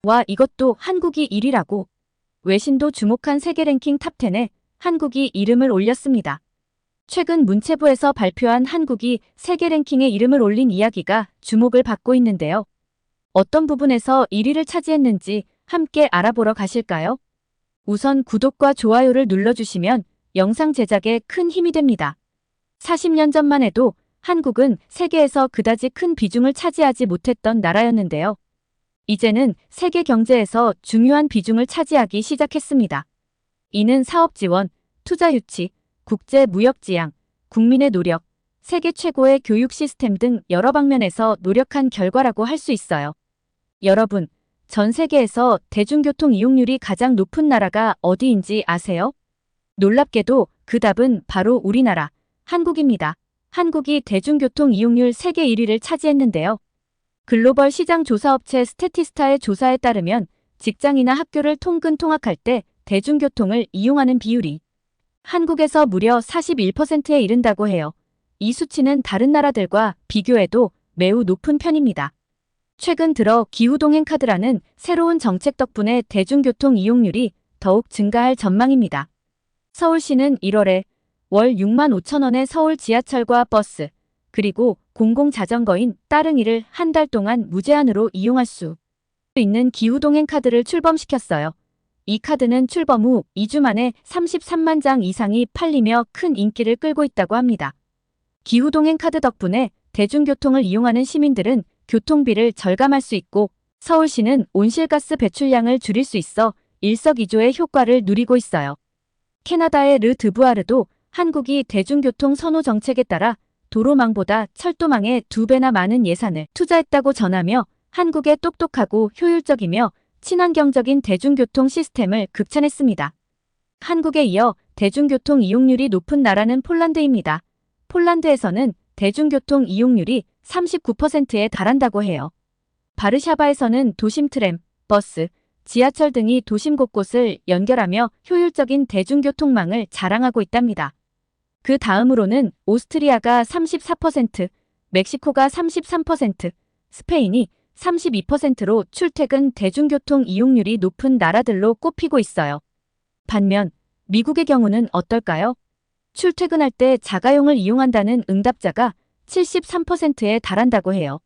와, 이것도 한국이 1위라고. 외신도 주목한 세계 랭킹 탑10에 한국이 이름을 올렸습니다. 최근 문체부에서 발표한 한국이 세계 랭킹에 이름을 올린 이야기가 주목을 받고 있는데요. 어떤 부분에서 1위를 차지했는지 함께 알아보러 가실까요? 우선 구독과 좋아요를 눌러주시면 영상 제작에 큰 힘이 됩니다. 40년 전만 해도 한국은 세계에서 그다지 큰 비중을 차지하지 못했던 나라였는데요. 이제는 세계 경제에서 중요한 비중을 차지하기 시작했습니다. 이는 사업 지원, 투자 유치, 국제 무역 지향, 국민의 노력, 세계 최고의 교육 시스템 등 여러 방면에서 노력한 결과라고 할 수 있어요. 여러분, 전 세계에서 대중교통 이용률이 가장 높은 나라가 어디인지 아세요? 놀랍게도 그 답은 바로 우리나라, 한국입니다. 한국이 대중교통 이용률 세계 1위를 차지했는데요. 글로벌 시장 조사업체 스태티스타의 조사에 따르면 직장이나 학교를 통근 통학할 때 대중교통을 이용하는 비율이 한국에서 무려 41%에 이른다고 해요. 이 수치는 다른 나라들과 비교해도 매우 높은 편입니다. 최근 들어 기후동행카드라는 새로운 정책 덕분에 대중교통 이용률이 더욱 증가할 전망입니다. 서울시는 1월에 월 6만 5천 원의 서울 지하철과 버스, 그리고 공공자전거인 따릉이를 한 달 동안 무제한으로 이용할 수 있는 기후동행카드를 출범시켰어요. 이 카드는 출범 후 2주 만에 33만 장 이상이 팔리며 큰 인기를 끌고 있다고 합니다. 기후동행카드 덕분에 대중교통을 이용하는 시민들은 교통비를 절감할 수 있고 서울시는 온실가스 배출량을 줄일 수 있어 일석이조의 효과를 누리고 있어요. 캐나다의 르 드부아르도 한국이 대중교통 선호 정책에 따라 도로망보다 철도망에 2배나 많은 예산을 투자했다고 전하며 한국의 똑똑하고 효율적이며 친환경적인 대중교통 시스템을 극찬했습니다. 한국에 이어 대중교통 이용률이 높은 나라는 폴란드입니다. 폴란드에서는 대중교통 이용률이 39%에 달한다고 해요. 바르샤바에서는 도심 트램, 버스, 지하철 등이 도심 곳곳을 연결하며 효율적인 대중교통망을 자랑하고 있답니다. 그 다음으로는 오스트리아가 34%, 멕시코가 33%, 스페인이 32%로 출퇴근 대중교통 이용률이 높은 나라들로 꼽히고 있어요. 반면 미국의 경우는 어떨까요? 출퇴근할 때 자가용을 이용한다는 응답자가 73%에 달한다고 해요.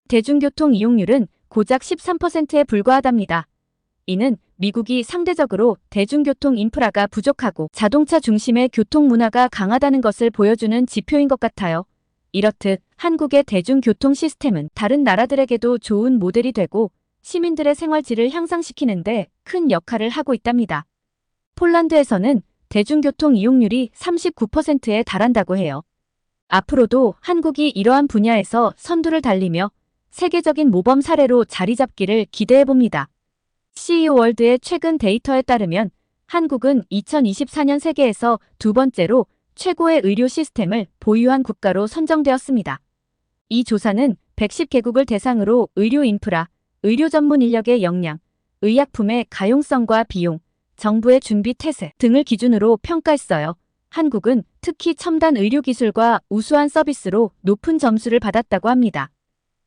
대중교통 이용률은 고작 13%에 불과하답니다. 이는 미국이 상대적으로 대중교통 인프라가 부족하고 자동차 중심의 교통 문화가 강하다는 것을 보여주는 지표인 것 같아요. 이렇듯 한국의 대중교통 시스템은 다른 나라들에게도 좋은 모델이 되고 시민들의 생활 질을 향상시키는데 큰 역할을 하고 있답니다. 폴란드에서는 대중교통 이용률이 39%에 달한다고 해요. 앞으로도 한국이 이러한 분야에서 선두를 달리며 세계적인 모범 사례로 자리 잡기를 기대해봅니다. CEO 월드의 최근 데이터에 따르면 한국은 2024년 세계에서 두 번째로 최고의 의료 시스템을 보유한 국가로 선정되었습니다. 이 조사는 110개국을 대상으로 의료 인프라, 의료 전문 인력의 역량, 의약품의 가용성과 비용, 정부의 준비 태세 등을 기준으로 평가했어요. 한국은 특히 첨단 의료 기술과 우수한 서비스로 높은 점수를 받았다고 합니다.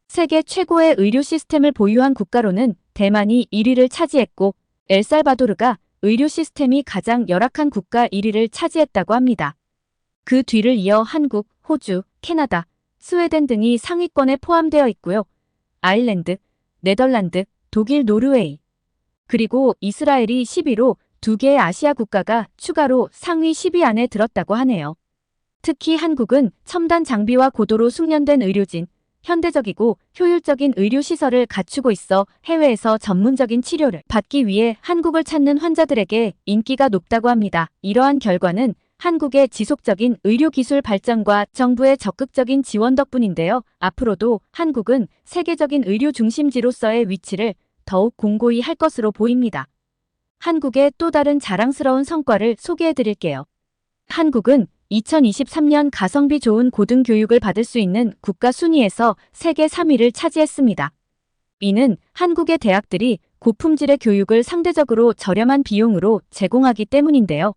세계 최고의 의료 시스템을 보유한 국가로는 대만이 1위를 차지했고 엘살바도르가 의료 시스템이 가장 열악한 국가 1위를 차지했다고 합니다. 그 뒤를 이어 한국, 호주, 캐나다, 스웨덴 등이 상위권에 포함되어 있고요. 아일랜드, 네덜란드, 독일, 노르웨이, 그리고 이스라엘이 10위로 2개의 아시아 국가가 추가로 상위 10위 안에 들었다고 하네요. 특히 한국은 첨단 장비와 고도로 숙련된 의료진, 현대적이고 효율적인 의료시설을 갖추고 있어 해외에서 전문적인 치료를 받기 위해 한국을 찾는 환자들에게 인기가 높다고 합니다. 이러한 결과는 한국의 지속적인 의료기술 발전과 정부의 적극적인 지원 덕분인데요. 앞으로도 한국은 세계적인 의료 중심지로서의 위치를 더욱 공고히 할 것으로 보입니다. 한국의 또 다른 자랑스러운 성과를 소개해드릴게요. 한국은 2023년 가성비 좋은 고등교육을 받을 수 있는 국가 순위에서 세계 3위를 차지했습니다. 이는 한국의 대학들이 고품질의 교육을 상대적으로 저렴한 비용으로 제공하기 때문인데요.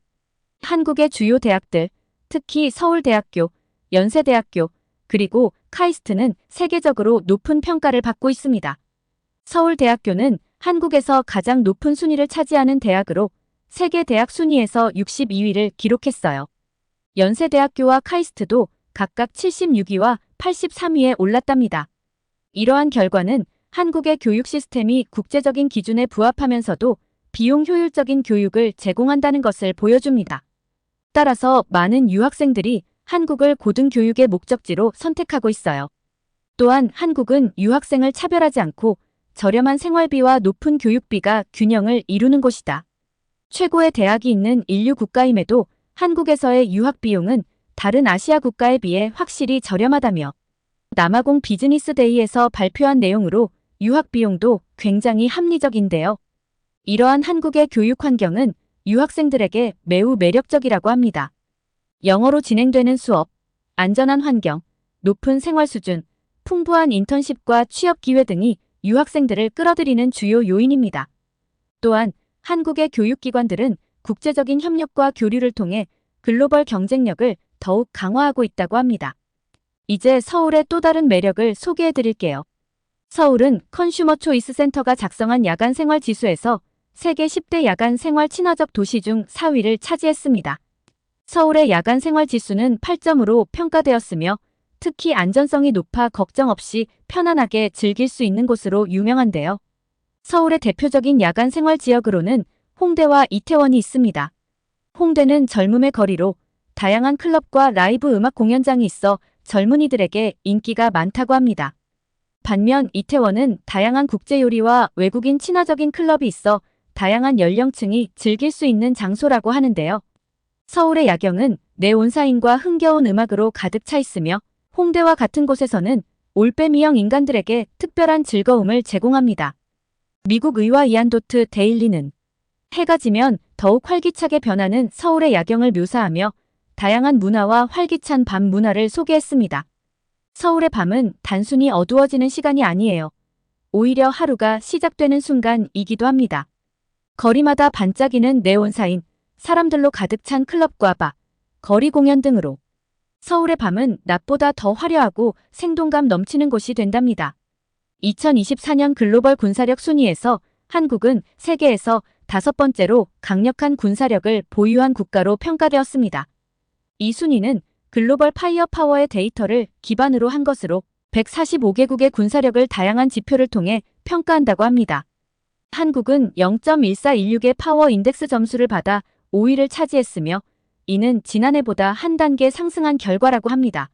한국의 주요 대학들, 특히 서울대학교, 연세대학교, 그리고 카이스트는 세계적으로 높은 평가를 받고 있습니다. 서울대학교는 한국에서 가장 높은 순위를 차지하는 대학으로 세계 대학 순위에서 62위를 기록했어요. 연세대학교와 카이스트도 각각 76위와 83위에 올랐답니다. 이러한 결과는 한국의 교육 시스템이 국제적인 기준에 부합하면서도 비용 효율적인 교육을 제공한다는 것을 보여줍니다. 따라서 많은 유학생들이 한국을 고등교육의 목적지로 선택하고 있어요. 또한 한국은 유학생을 차별하지 않고 저렴한 생활비와 높은 교육비가 균형을 이루는 곳이다. 최고의 대학이 있는 인류 국가임에도 한국에서의 유학 비용은 다른 아시아 국가에 비해 확실히 저렴하다며 남아공 비즈니스데이에서 발표한 내용으로 유학 비용도 굉장히 합리적인데요. 이러한 한국의 교육 환경은 유학생들에게 매우 매력적이라고 합니다. 영어로 진행되는 수업, 안전한 환경, 높은 생활 수준, 풍부한 인턴십과 취업 기회 등이 유학생들을 끌어들이는 주요 요인입니다. 또한 한국의 교육기관들은 국제적인 협력과 교류를 통해 글로벌 경쟁력을 더욱 강화하고 있다고 합니다. 이제 서울의 또 다른 매력을 소개해 드릴게요. 서울은 컨슈머 초이스 센터가 작성한 야간 생활 지수에서 세계 10대 야간 생활 친화적 도시 중 4위를 차지했습니다. 서울의 야간 생활 지수는 8점으로 평가되었으며 특히 안전성이 높아 걱정 없이 편안하게 즐길 수 있는 곳으로 유명한데요. 서울의 대표적인 야간 생활 지역으로는 홍대와 이태원이 있습니다. 홍대는 젊음의 거리로 다양한 클럽과 라이브 음악 공연장이 있어 젊은이들에게 인기가 많다고 합니다. 반면 이태원은 다양한 국제 요리와 외국인 친화적인 클럽이 있어 다양한 연령층이 즐길 수 있는 장소라고 하는데요. 서울의 야경은 네온사인과 흥겨운 음악으로 가득 차 있으며 홍대와 같은 곳에서는 올빼미형 인간들에게 특별한 즐거움을 제공합니다. 미국 의화 이안도트 데일리는 해가 지면 더욱 활기차게 변하는 서울의 야경을 묘사하며 다양한 문화와 활기찬 밤 문화를 소개했습니다. 서울의 밤은 단순히 어두워지는 시간이 아니에요. 오히려 하루가 시작되는 순간이기도 합니다. 거리마다 반짝이는 네온사인, 사람들로 가득 찬 클럽과 바, 거리 공연 등으로 서울의 밤은 낮보다 더 화려하고 생동감 넘치는 곳이 된답니다. 2024년 글로벌 군사력 순위에서 한국은 세계에서 5번째로 강력한 군사력을 보유한 국가로 평가되었습니다. 이 순위는 글로벌 파이어 파워의 데이터를 기반으로 한 것으로 145개국의 군사력을 다양한 지표를 통해 평가한다고 합니다. 한국은 0.1416의 파워 인덱스 점수를 받아 5위를 차지했으며 이는 지난해보다 한 단계 상승한 결과라고 합니다.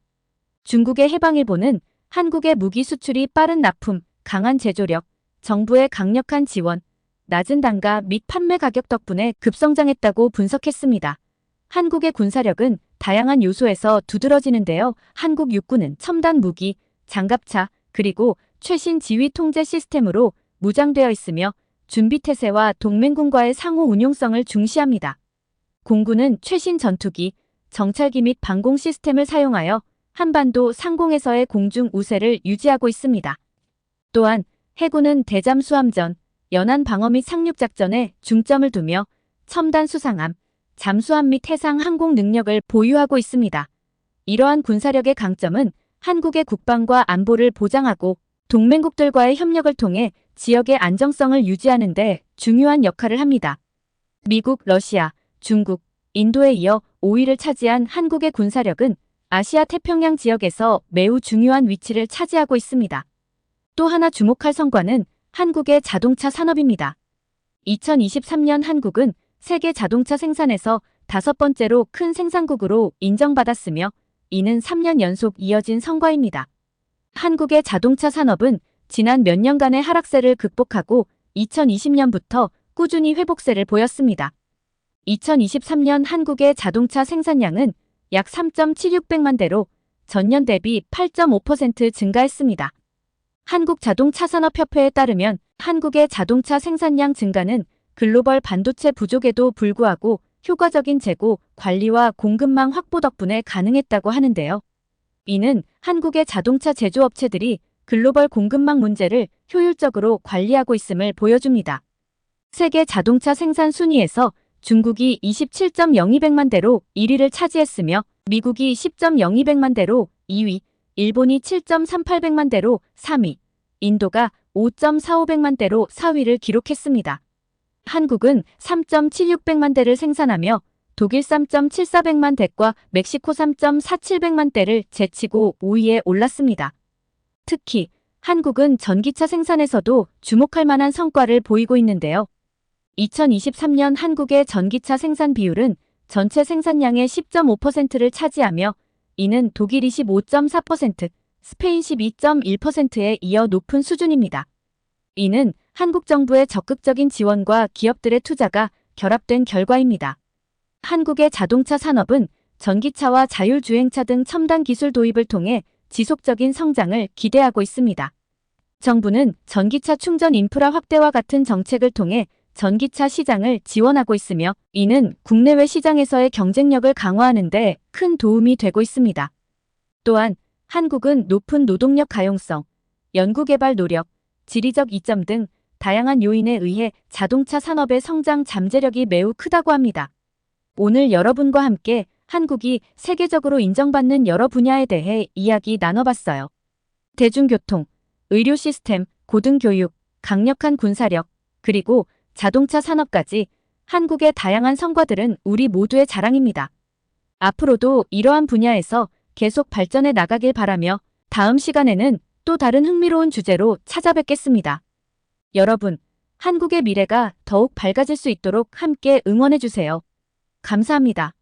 중국의 해방일보는 한국의 무기 수출이 빠른 납품, 강한 제조력, 정부의 강력한 지원, 낮은 단가 및 판매 가격 덕분에 급성장했다고 분석했습니다. 한국의 군사력은 다양한 요소에서 두드러지는데요. 한국 육군은 첨단 무기, 장갑차, 그리고 최신 지휘 통제 시스템으로 무장되어 있으며 준비태세와 동맹군과의 상호 운용성을 중시합니다. 공군은 최신 전투기, 정찰기 및 방공 시스템을 사용하여 한반도 상공에서의 공중 우세를 유지하고 있습니다. 또한 해군은 대잠수함전, 연안 방어 및 상륙작전에 중점을 두며 첨단 수상함, 잠수함 및 해상 항공 능력을 보유하고 있습니다. 이러한 군사력의 강점은 한국의 국방과 안보를 보장하고 동맹국들과의 협력을 통해 지역의 안정성을 유지하는 데 중요한 역할을 합니다. 미국, 러시아, 중국, 인도에 이어 5위를 차지한 한국의 군사력은 아시아 태평양 지역에서 매우 중요한 위치를 차지하고 있습니다. 또 하나 주목할 성과는 한국의 자동차 산업입니다. 2023년 한국은 세계 자동차 생산에서 5번째로 큰 생산국으로 인정받았으며 이는 3년 연속 이어진 성과입니다. 한국의 자동차 산업은 지난 몇 년간의 하락세를 극복하고 2020년부터 꾸준히 회복세를 보였습니다. 2023년 한국의 자동차 생산량은 약 3.7600만 대로 전년 대비 8.5% 증가했습니다. 한국자동차산업협회에 따르면 한국의 자동차 생산량 증가는 글로벌 반도체 부족에도 불구하고 효과적인 재고, 관리와 공급망 확보 덕분에 가능했다고 하는데요. 이는 한국의 자동차 제조업체들이 글로벌 공급망 문제를 효율적으로 관리하고 있음을 보여줍니다. 세계 자동차 생산 순위에서 중국이 27.0200만 대로 1위를 차지했으며 미국이 10.0200만 대로 2위, 일본이 7.3800만 대로 3위, 인도가 5.4500만 대로 4위를 기록했습니다. 한국은 3.7600만 대를 생산하며 독일 3.7400만 대과 멕시코 3.4700만 대를 제치고 5위에 올랐습니다. 특히 한국은 전기차 생산에서도 주목할 만한 성과를 보이고 있는데요. 2023년 한국의 전기차 생산 비율은 전체 생산량의 10.5%를 차지하며 이는 독일 25.4%, 스페인 12.1%에 이어 높은 수준입니다. 이는 한국 정부의 적극적인 지원과 기업들의 투자가 결합된 결과입니다. 한국의 자동차 산업은 전기차와 자율주행차 등 첨단 기술 도입을 통해 지속적인 성장을 기대하고 있습니다. 정부는 전기차 충전 인프라 확대와 같은 정책을 통해 전기차 시장을 지원하고 있으며 이는 국내외 시장에서의 경쟁력을 강화하는 데 큰 도움이 되고 있습니다. 또한 한국은 높은 노동력 가용성, 연구개발 노력, 지리적 이점 등 다양한 요인에 의해 자동차 산업의 성장 잠재력이 매우 크다고 합니다. 오늘 여러분과 함께 한국이 세계적으로 인정받는 여러 분야에 대해 이야기 나눠봤어요. 대중교통, 의료 시스템, 고등교육, 강력한 군사력, 그리고 자동차 산업까지 한국의 다양한 성과들은 우리 모두의 자랑입니다. 앞으로도 이러한 분야에서 계속 발전해 나가길 바라며 다음 시간에는 또 다른 흥미로운 주제로 찾아뵙겠습니다. 여러분, 한국의 미래가 더욱 밝아질 수 있도록 함께 응원해주세요. 감사합니다.